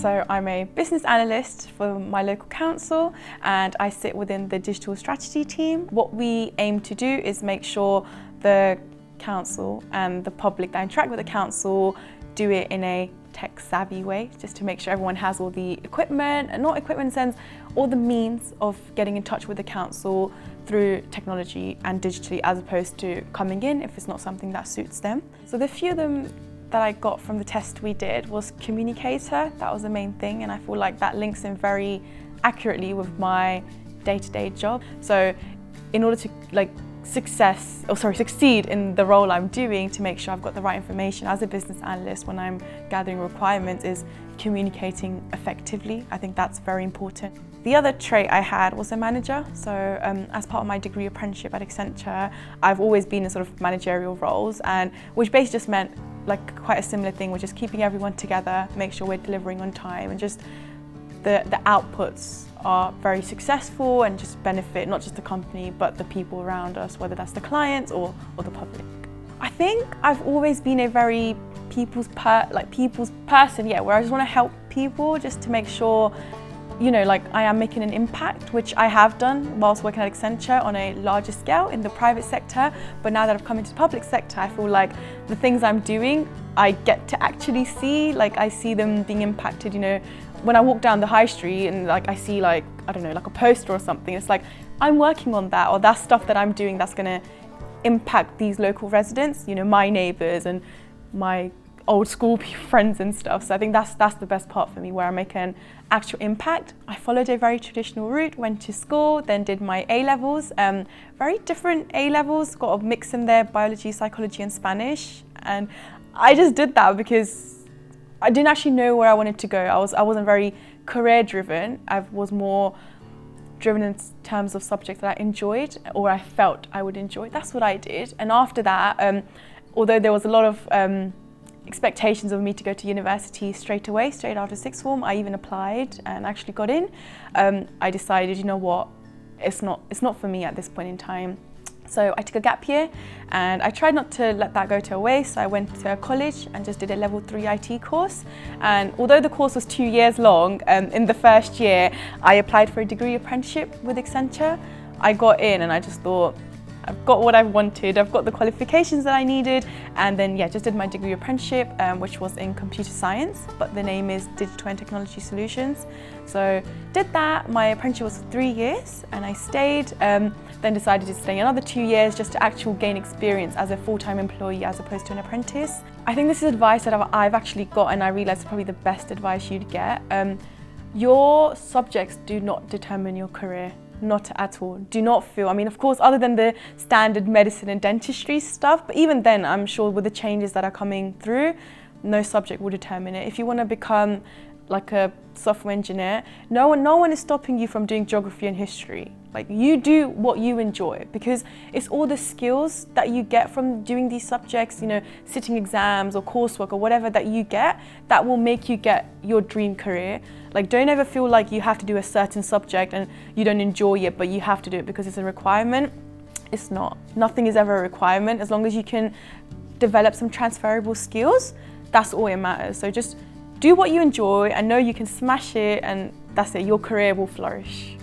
So I'm a business analyst for my local council and I sit within the digital strategy team. What we aim to do is make sure the council and the public that interact with the council do it in a tech-savvy way, just to make sure everyone has all the equipment, and not equipment in the sense, all the means of getting in touch with the council through technology and digitally, as opposed to coming in if it's not something that suits them. So the few of them that I got from the test we did was communicator. That was the main thing, and I feel like that links in very accurately with my day-to-day job. So in order to succeed in the role I'm doing, to make sure I've got the right information as a business analyst when I'm gathering requirements, is communicating effectively. I think that's very important. The other trait I had was a manager. So as part of my degree apprenticeship at Accenture, I've always been in sort of managerial roles, and which basically just meant like quite a similar thing, which is keeping everyone together, make sure we're delivering on time, and just the outputs are very successful and just benefit not just the company but the people around us, whether that's the clients or the public. I think I've always been a very people's person, where I just want to help people just to make sure, you know, like I am making an impact, which I have done whilst working at Accenture on a larger scale in the private sector. But now that I've come into the public sector, I feel like the things I'm doing, I get to actually see, like I see them being impacted, you know. When I walk down the high street and like I see like, I don't know, like a poster or something, it's like I'm working on that, or that's stuff that I'm doing that's gonna impact these local residents, you know, my neighbours and my old school friends and stuff. So I think that's the best part for me, where I make an actual impact. I followed a very traditional route, went to school, then did my A-levels, very different A-levels, got a mix in there, biology, psychology and Spanish. And I just did that because I didn't actually know where I wanted to go. I wasn't very career driven. I was more driven in terms of subjects that I enjoyed or I felt I would enjoy. That's what I did. And after that, although there was a lot of expectations of me to go to university straight after sixth form, I even applied and actually got in. I decided, you know what, it's not for me at this point in time. So I took a gap year and I tried not to let that go to waste. So I went to college and just did a level 3 IT course. And although the course was 2 years long, in the first year, I applied for a degree apprenticeship with Accenture. I got in and I just thought, I've got what I wanted, I've got the qualifications that I needed, and then just did my degree apprenticeship, which was in computer science, but the name is Digital and Technology Solutions. So did that, my apprenticeship was for 3 years and I stayed, then decided to stay another 2 years just to actually gain experience as a full-time employee as opposed to an apprentice. I think this is advice that I've actually got, and I realised it's probably the best advice you'd get. Your subjects do not determine your career. Not at all. Do not feel, I mean, of course, other than the standard medicine and dentistry stuff, but even then, I'm sure with the changes that are coming through, no subject will determine it. If you want to become like a software engineer, no one is stopping you from doing geography and history. Like, you do what you enjoy, because it's all the skills that you get from doing these subjects, you know, sitting exams or coursework or whatever that you get, that will make you get your dream career. Like, don't ever feel like you have to do a certain subject and you don't enjoy it, but you have to do it because it's a requirement. It's not. Nothing is ever a requirement. As long as you can develop some transferable skills, that's all it matters. So just do what you enjoy and know you can smash it, and that's it. Your career will flourish.